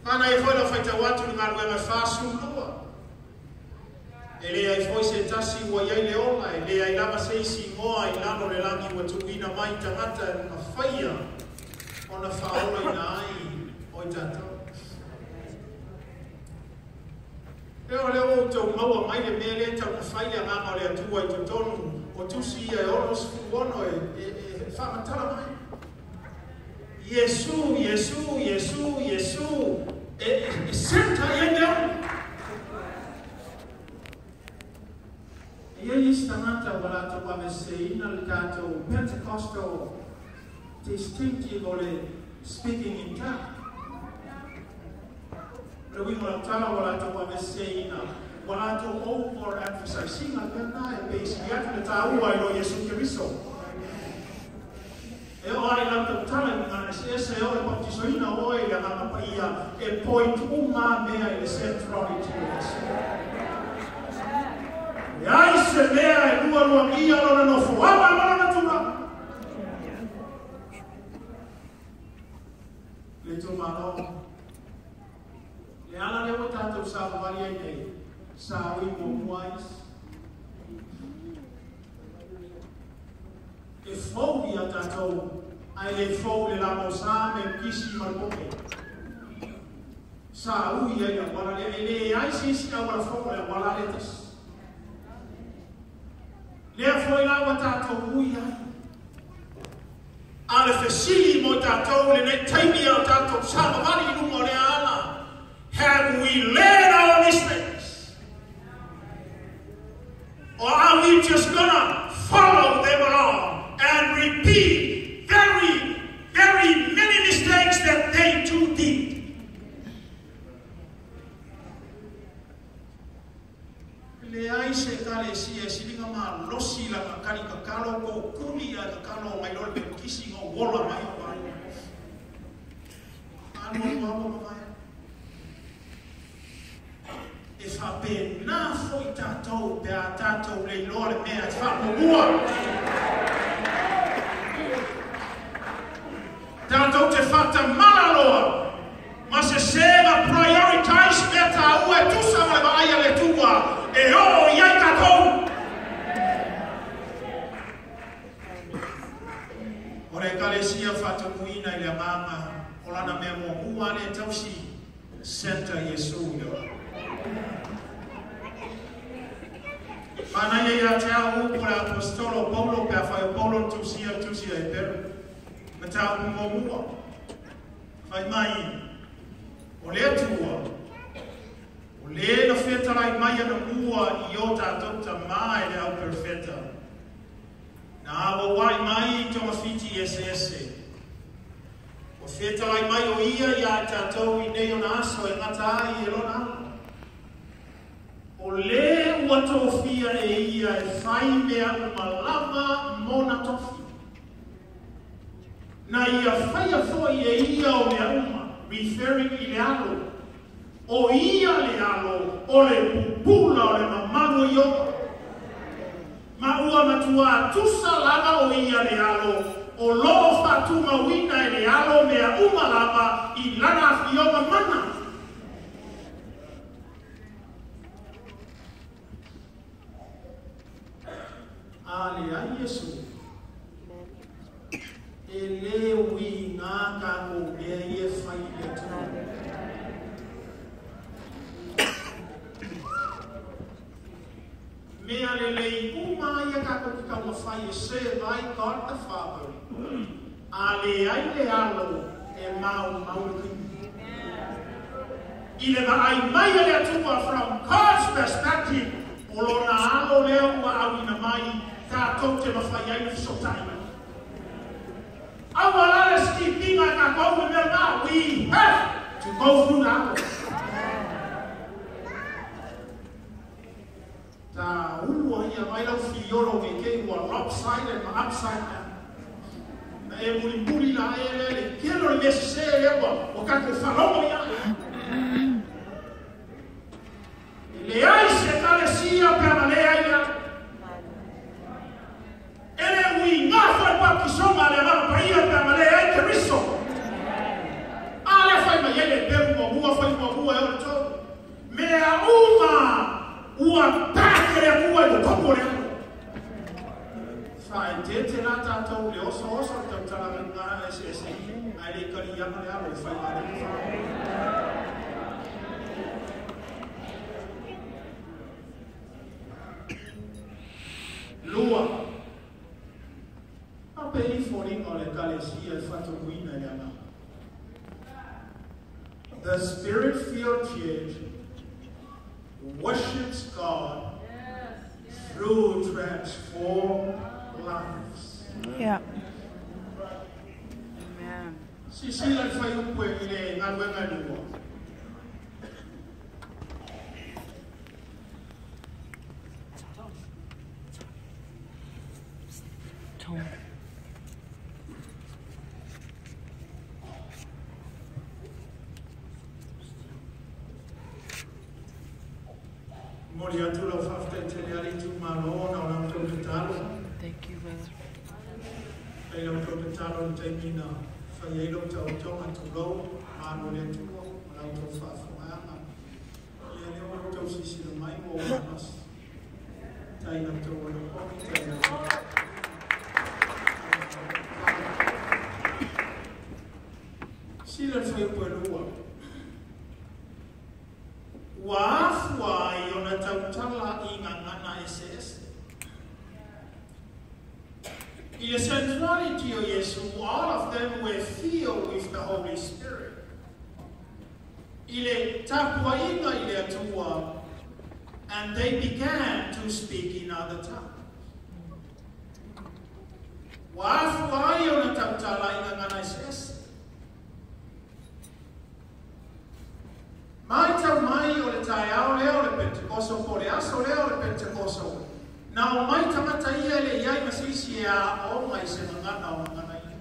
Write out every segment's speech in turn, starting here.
Mana e foi na feita watu ngā rua mai whāsu lua. E lea i foi se tasi ua iai leola, e lea i lava se isi ngoa i lano le langi ua tukuina mai tangata na whaia o na whaola i na ai o i tātou. Leo leo tau maua mai le mea le tau na whaia ngā o le atua i tutonu o tusi ia e oros fuono e whamatala mai. Yesu, Yesu, Yesu, Yesu, e senta e leo. Ia istangata wala to pameseina le tato Pentecostal distinctive o le speaking in tongues. Rewi wala tala wala to pameseina wala to overemphasize singa pena e base yatu le taua i lo Yesu Kiriso. E o ai la tala ngana se o le baptisoina o e la ngana paia e point uma mea i le centrality o Yesu. E ai se mea e lua ngia lona no fuama lona tuma. Le tuma no. Le ala leo tātou sa wali ai nei. Sa ui mo muais. E fau ia tātou. Ai le fau le lamo sa me kisi marmoke. Sa ui ai a wala le. E le ai sisi a wala fau le wala le tas. Lea foi la wa tātou ui ai. A le fesili mo tātou le ne taimi au tātou sama wali lungo le ala. Have we learned our mistakes? Or are we just gonna follow them along and repeat very, very many mistakes that they too did? Le ai se kale si e silinga ma losi la kakari kakalo ko kuli a kakalo mai lor pe kisi ngo wola mai o mai. Anu mama mai. E fa pe na foi tatou pe a tatou le lor me a fa mo bua. Tatou te fata malaloa. Ma se seva prioritize meta ue tu sa le vai le tua. E o iai tatou. O le kalesia fata muina i le mama o lana mea mo hua le tausi senta Yesu yo. Mana ia te au po le apostolo Paulo pe a whai Paulo tusia e peru. Me te au mo mua. Whai mai o le atua. O le na feta lai mai ana mua i o tātou ta mai le au perfeta. Na awa wai mai i tonga fiti ese. O feta lai mai o ia i a tātou i nei o na aso e ngata ai e lona. O le ua tofia e ia e whai mea umalama mona tofi. Na ia whai a foi e ia o mea uma, referring i le alo. O ia le alo, o le pupula o le mamano i opa. Ma ua matua tusa lava o ia le alo, o loo fatu mawina e le alo mea umalama i lana fioma mana. Ale ai Yesu. E le ui ngā kako mea i e whai le tū. Mea le lei uma ia kako ki ka mawhai e se vai God the Father. Ale ai le alo e mau kini. I le ai mai le atua from God's perspective. O lona alo leo ua awina mai tātou te mawhai ai le sotaina. Awalale skipinga ka kou me na, we have to go through that. Ta ulua ia mai lau fiolo ke ke ua lopsided ma upside down. Na e muri la le kelo le mese le o kako whalomo ia. Le ai se kale sia pera le ai ia. Ele ui ngā whai pakisonga le mama paia pera le ai Keriso. Ale whai mai ele peru mo mua whai I did to not tell you also to tell them I didn't go to young level if I Lua. A pay for in all the Galicia Fatu Wina. The Spirit-filled church worships God through transformed lives. Yeah. Amen. Si lang fa yung pwede nga luwa. Moria tu lo fafte teniali tu malona o lam tropetalo. Thank you, brother. Ai lam tropetalo temina fa yelo tau tonga tu lo mano le tu lam to fa fa ama. Ia le o to sisi le mai mo mas. Tai lam to o ko tai lam. Sila foi puelua. Wafwa yona tautala ingangana SS. In the centrality of Jesus, all of them were filled with the Holy Spirit. Ile tapwa inga ile atua, and they began to speak in other tongues. Wafwa yona tautala ingangana SS. Mai tau mai o le tai ao leo le Pentecoso po le aso leo le Pentecoso. Na o mai tamata ia le iai masisi a o mai se mangana o mangana ia.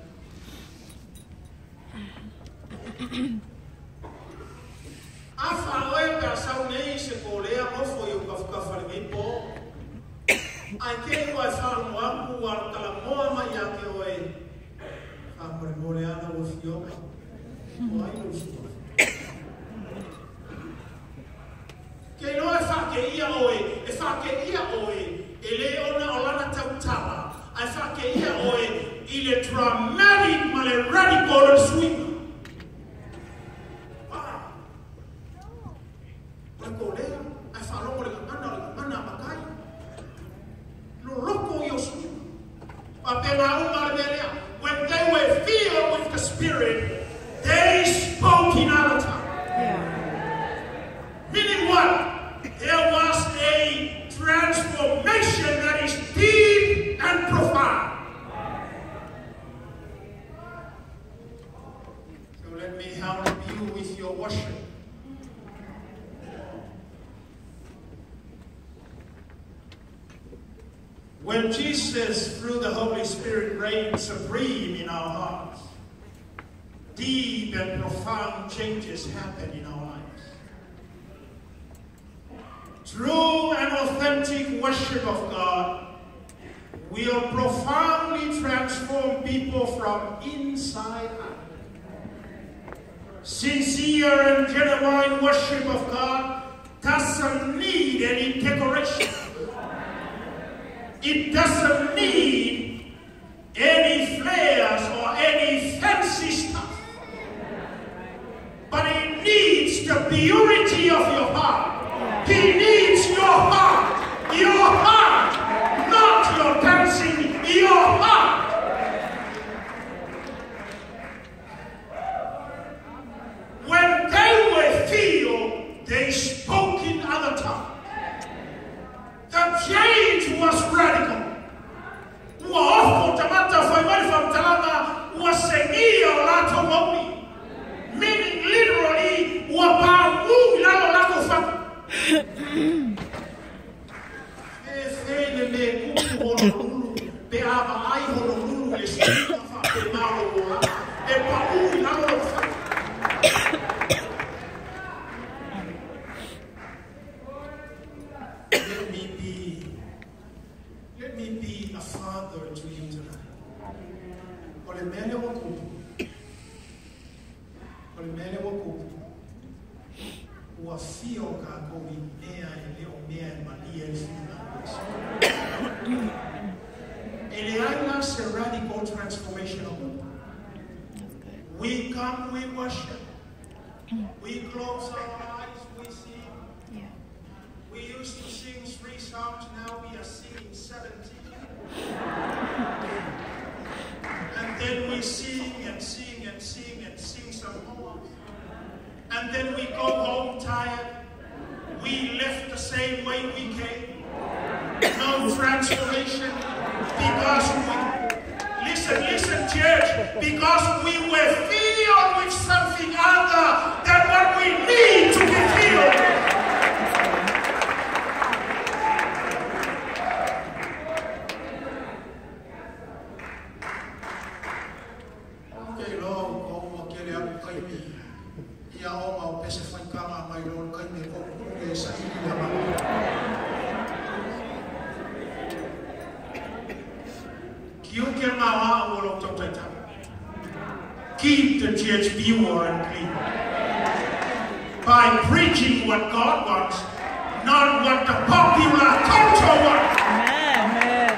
A whaoe ka sau nei se ko lea mofo i o kafukafari mi po. Ai ke koe wharu moaku wara tala moa mai a ke oe. Whakore mo le ana o fioka. O ai o fioka. Ke no e whake ia oe, e le ona o lana tautala, e whake ia oe, i le dramatic ma le radical o swinga. Wa ko lea, e whalongo le mana makai. Lo loko i o swinga. Pa pena uma le melea, when they were filled with the Spirit, they spoke in other tongues. Meaning what? There was a transformation that is deep and profound. So let me help you with your worship. When Jesus, through the Holy Spirit, reigns supreme in our hearts, deep and profound changes happen in our lives. True and authentic worship of God will profoundly transform people from inside out. Sincere and genuine worship of God doesn't need any decoration. It doesn't need any flares or any fancy stuff. But it needs the purity of your heart. He needs your heart, not your dancing, your heart. When they were filled, they spoke in other tongues. The change was radical. Meaning literally, Let me be a father to you tonight. Ele just a radical transformation of the mind. We come, we worship. We close our eyes, we sing. Yeah. We used to sing 3 songs, now we are singing 17. And then we sing and sing and sing and sing some more. And then we go home tired. We left the same way we came. No transformation. Because listen, church, because we were filled with something other than what we need to be filled. Okay, Lord, go get out of me. Ya oma o pese fai kama mai Lord, kai me ko ke sa ili ama. Keep the church pure and clean by preaching what God wants, not what the popular culture wants. Amen.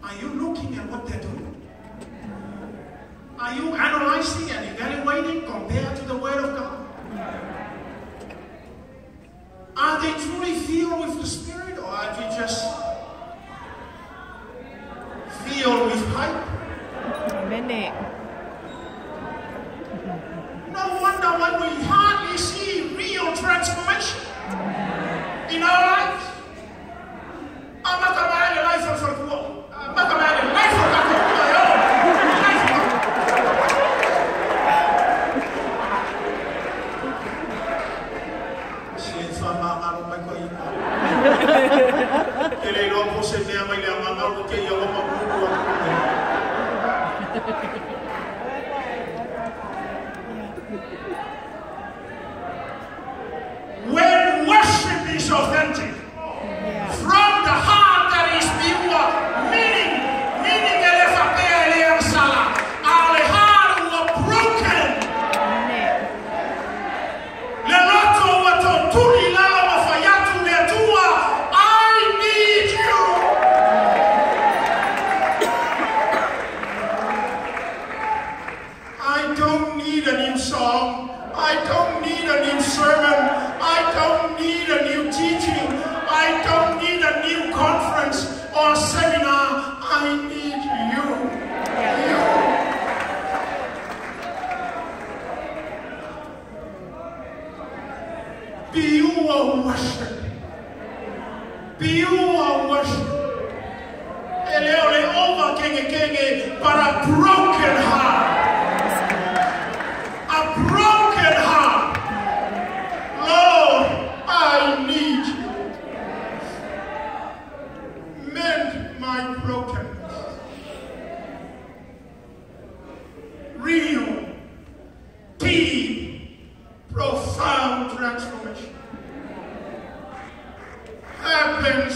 Are you looking at what they're doing? Are you analyzing and evaluating compared to the Word of God? Are they truly filled with the Spirit, or are they just filled with hype? Amen. No wonder why we hardly see real transformation in our lives. I'm not about the life of the world. I'm not about the life of my own. When worship is authentic, from the heart that is pure, meaning our heart was broken. I need you. I don't need a new song. I don't need a new sermon. I don't need a new teaching. I don't need a new conference or seminar. I need you. Pure worship. Pure worship. Eleole over kenge, but a broken heart. A broken heart. Lord, I need you. Mend my brokenness. Real, deep, profound transformation happens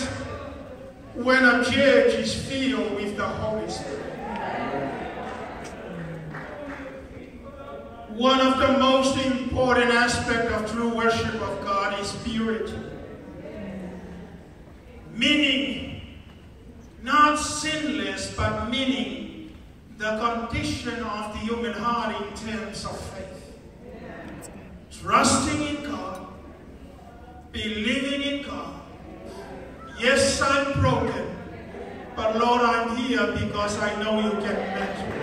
when a church is filled with the Holy Spirit. One of the most important aspects of true worship of God is purity. Meaning, not sinless, but meaning the condition of the human heart in terms of faith. Trusting in God, believing in God. Yes, I'm broken, but Lord, I'm here because I know you can mend me.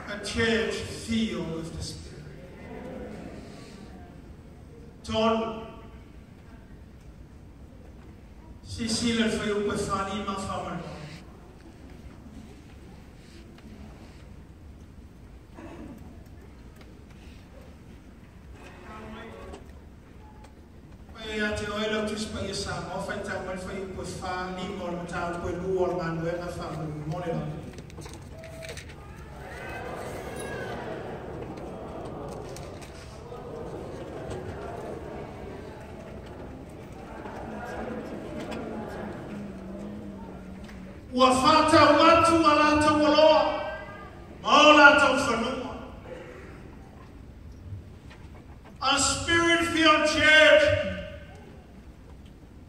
A church filled with the Spirit. Told Cecilia foi o Pefani Mafamar. Ate oilo tus pa yesa mo fa tamal fa yu Pefani mol matal ko luol man we na fa mo le. Wafata watu walata waloa A spirit-filled church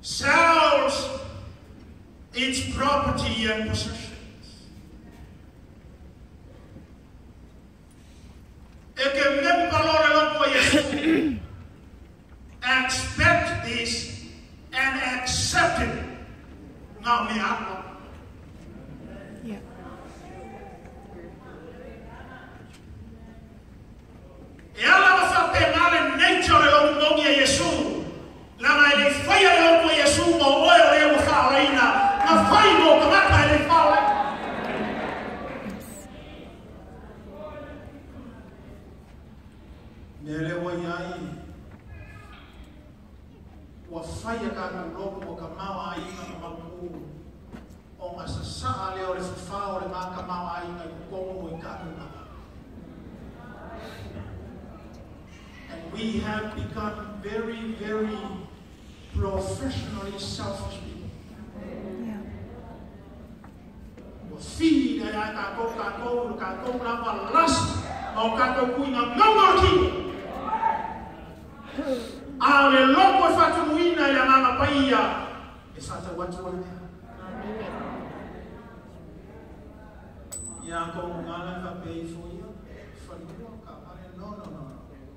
sells its property and possessions. Expect this and accept it. Now, me up. Yeah. Ela va fa penale nature lo ngongi Yesu. La mai le faya lo ko Yesu mo oyo le fa reina. Na fai mo kama le fa. Nele wa yai. Wa faya ka lo ko kama wa ina na maku. O asasa le o le fa o le ma kama wa ina ko mo ka na. We have become very, very professionally selfish people. Yeah. Feed I go na last o kako kuina ngorki. Ale lopo fatu muina ya mama paia. Efata watu wale. Ya ko ngala ka pay for you. For you ka no.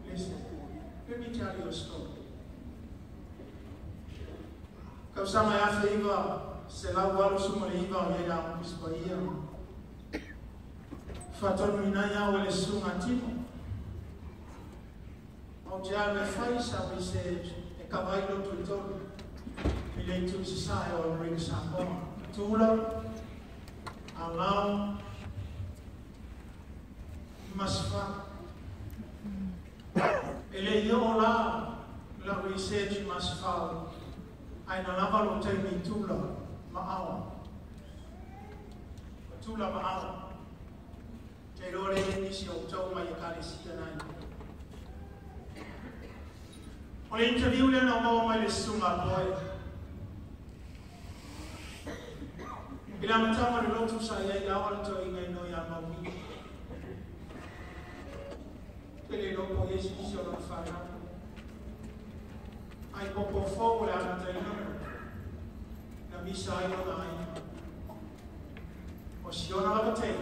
Listen. Let me tell you a story. Kau sama ya feiva, selalu baru semua leiva ya yang bisbaya. Faton minaya oleh sungai timur. Au jame faisa bise ekabailo tutor. Bila itu sisa ya orang sambung. Tula, alam, masfa. Ele yola la research masfal. Ai na lava lo temi tula maawa. Tula maawa. Te rore ni si o tau mai kare sia nai. O interview le na mo mai le sunga boy. Bila matama le lotu sa ia ia wala to inga no ya mawi. Ele não conhece o seu não fará. Aí popo fogo lá na treina. Na missa aí não há. O senhor não vai ter.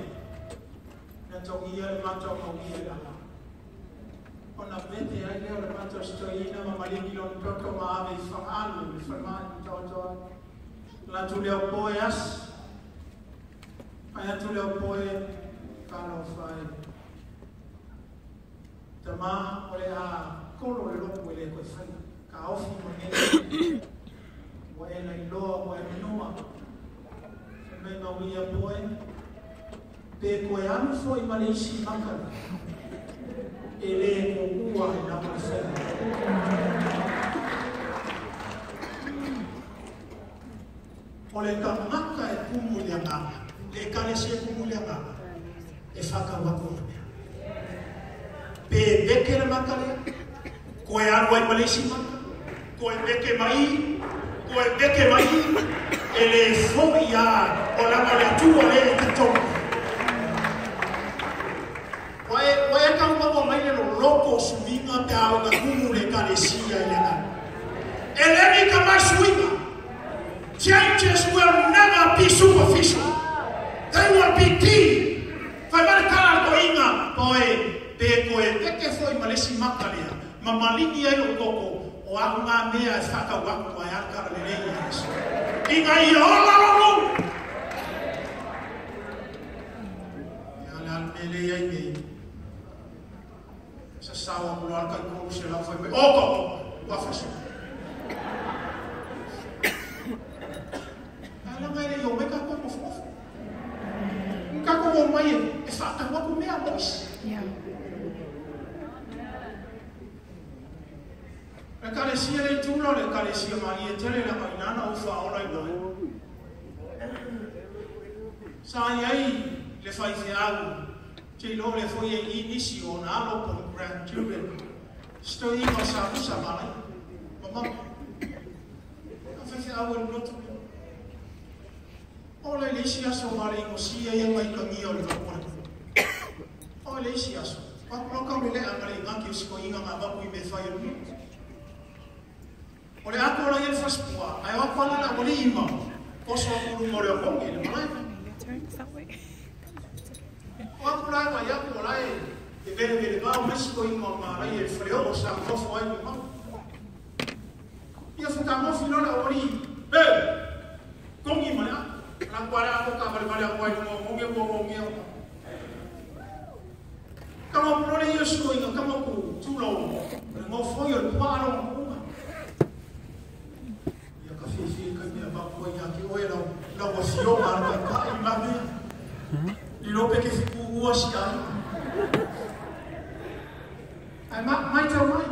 Na togia mata o togia lá. O na vente aí le mata estou aí na mamalini não toca uma ave famalu, famado todo. Lá tu leu poias. Aí tu leu poe calo fai. Tama oleh kolo le lopo ele ko fai ka ofi mo ne wa ela ilo wa minua me no ia boy pe ko ya no foi malisi maka ele ko ua na mo fai ole ka maka e kumulia maka le kale se kumulia maka e faka wa ko pe beke le makale ko e arwa i malesi maka ko e beke mai ele fo ya o la male tu ole to wa e ka mo mai le loko suminga ka o na kumu le kalesia ile na ele ni kama suinga. Changes will never be superficial, they will be deep. Fa marka ko inga boy Peko e teke foi malesi makalia, mamalini ai o koko o aunga mea e whaka waku ai akara le rei Yesu. Inga i ola rono! Ia le almele ai mei. Sa sawa kula alka i kolu se lau fai me. O koko! Wafasu. Ala mai le yo me ka koko fofo. Nka koko mai e whaka waku mea mois. Le kalesia le tulo le kalesia mai e tele la mainana o fa ola i mai. Sa ai le fai fiau. Te lo le foi e inisi o na alo por grandchildren. Sto i ma sa mai. Mama. Fa fiau e no tu. Ola le sia so mari mo sia e mai kangi o le fa. O o le isi aso. Wapoloka ule angale ngaki usiko inga mababu imefaya ni. Ole ako la yel faspua. Ai wapala na ole ima. Koso wakulu mole wakongi le malai. Wapula wa yaku olai. Ibere bere ba umesiko inga malai el freo sa kofu wa ima. Ia fuka mofi no la oli. Kongi mana? Lang kuala ako kabal-bali ako ay monge. Kama pulole Yesu inga kama ku tulo. Mo foyo palo mo. Ya ka fifi ka ni ba ko ya ki o la wasio marka ka imame. Ilope ke fiku uasi ai. Ai mai tau mai.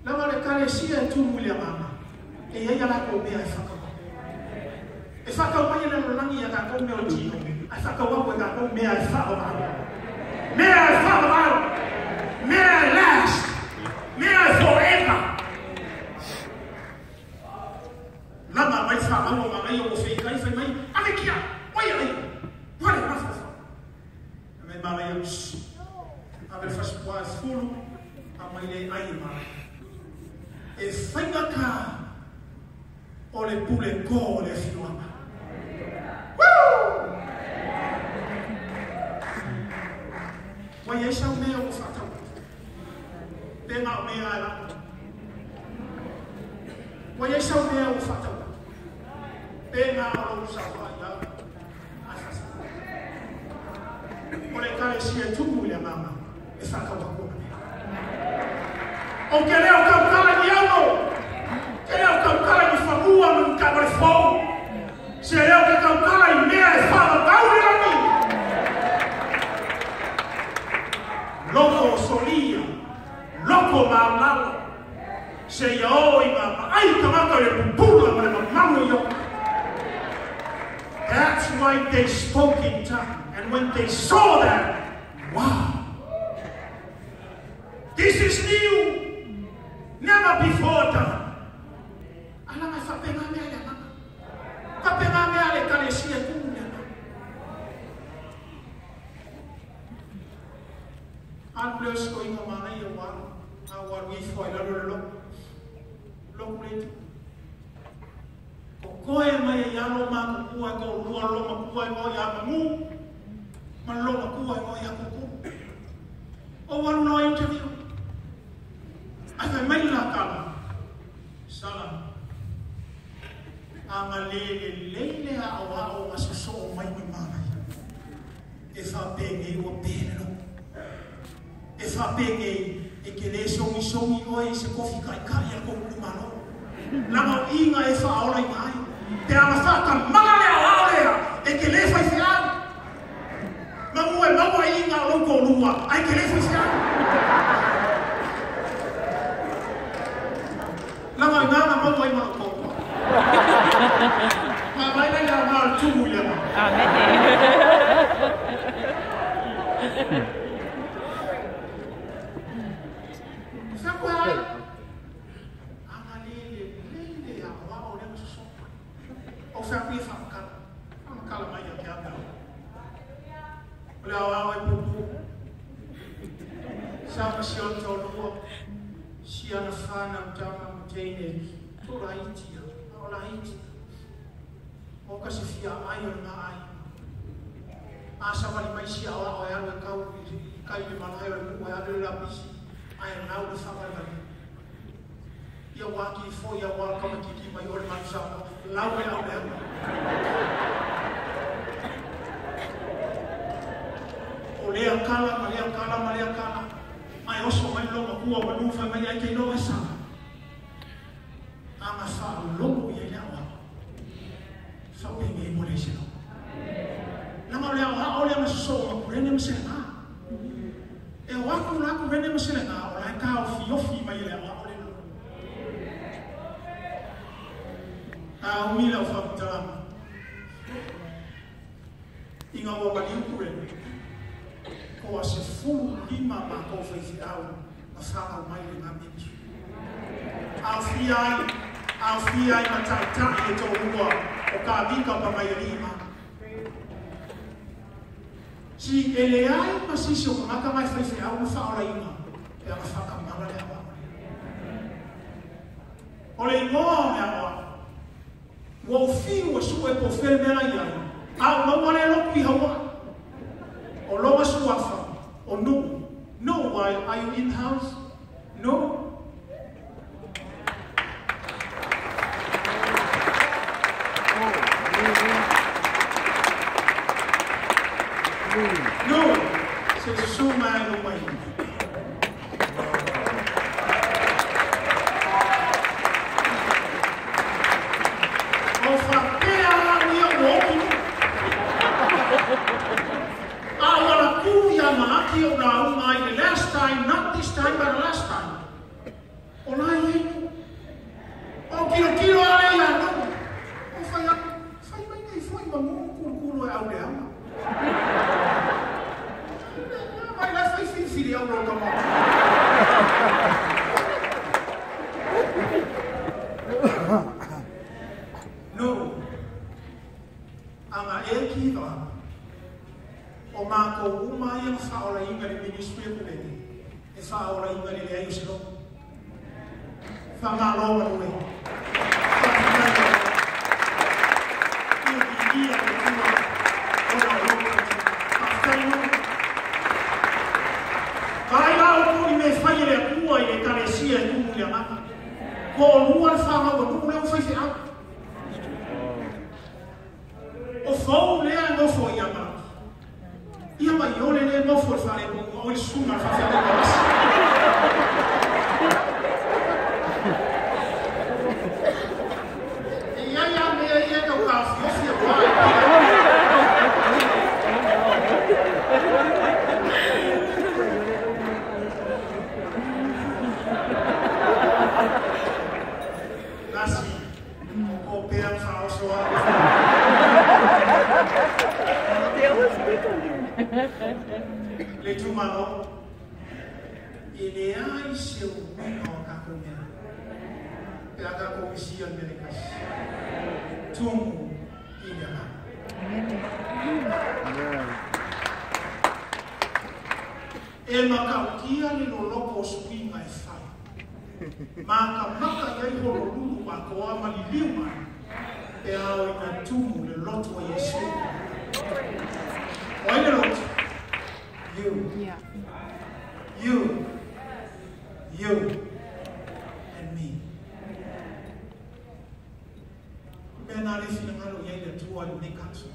Lama le kale sia tu mulia mama. E ia la ko be ai faka. E whaka mai na nangi a kako meo tino. A whaka wapu e kako mea e whaka mau. Mea e whaka mau. Mea e last. Mea e forever. Lama mai whaka mau ma mai o whikai whai mai. Ame kia. Oi ai. Wale mawhawha. Ame ma mai au si. Ame whasupua e fulu. A mai le ai mai. E whainga ka. O le pule ko o le whiwama. Wa yesa mea o fatau. Pena o mea ala. Wa yesa mea o fatau. Pena o usawa ya. Afasa. O le kare sia tumu le mama. E whaka wakona. O ke leo kaukala ni ano. Ke leo kaukala ni whamua mun kabare fau. Se leo ke kaukala i mea e whaka bauri rani. Loko solia, loko maumau, se ioi mama, ai kamaka le pupula ma le mamamu yo. That's why they spoke in tongue. And when they saw that, wow, this is new, never before done. Alama whapenga mea le mama, whapenga mea le kalesia kumu. Anbles ko inga mana ia wan awal wi foi la lo kuletu ko koe mai ia lo ma ko ko lo ma ko ko ya mu ma lo ma ko ya ko o wan no interview ave mai la kala sala amalele a o masoso mai mana e fa bene o bene e whapenge e ke le songi oi se kofi kai a koku mano. Lama inga e whaola i mai. Te ama whaka mangale a aolea e ke le whai whiau. Mamu e maua inga o loko lua ai ke le whai whiau. Lama i ngana maua i mana koku. Ma mai nei a maa tumu i ama. Si ele ai masisi o maka mai fai au fa ola ina e a fa ka mala le awa ole ngo me awa wo fi wo su e po fel me la ia a no wale lo pi hawa o lo ma su afa o no why are you in house no no, c'est so mal au moins. On frappait à la nuit à la couille qui on a the last time, not this time, but the last time. On a eu. On kilo a eu non. On foi culo au de Filho não tomou. No. Ama ekiva. O mako uma ia faola inga le ministry ko le. E faola inga le ai uso. Fa malo wa we. Ko lua fa ma ko le fai fe a o fo le a no fo ia ma yo le no fo fa le o il suma fa fa le ia me ia no ka fo fi wa le tu malo ele ai seu no ka komia pe aka komisia amerikas tumu ina e makaukia le no lopo sui mai fai maka yai holo lulu ma ko ama lima e au ina tumu le loto yesu why the lot you and me. Ben ali fina malo yai le tua le nekatsu.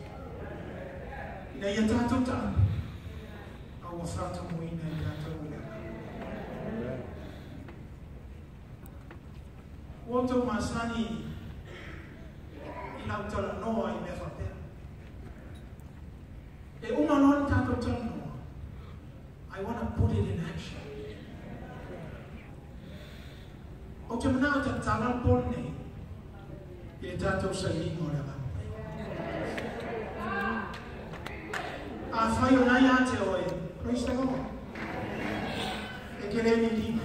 Ina yata tota. Awa frata mo ina yata ula. Woto masani ina utala noa i mefa pera. E uma non tato tano. I want to put it in action. O te mana ta tala pone e tato sa lingo le ba. A fai o nai ate oi. Praise the Lord. E ke le ni lima.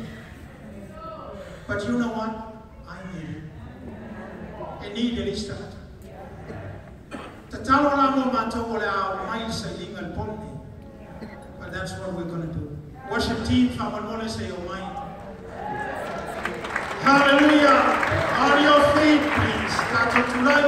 But you know what? I need it. E need it start. Ta talo la mo mato le a mai sa lingo al pone. But that's what we're going to do. Worship team, Famanole say, oh my. Hallelujah. On your feet, please. That's what tonight,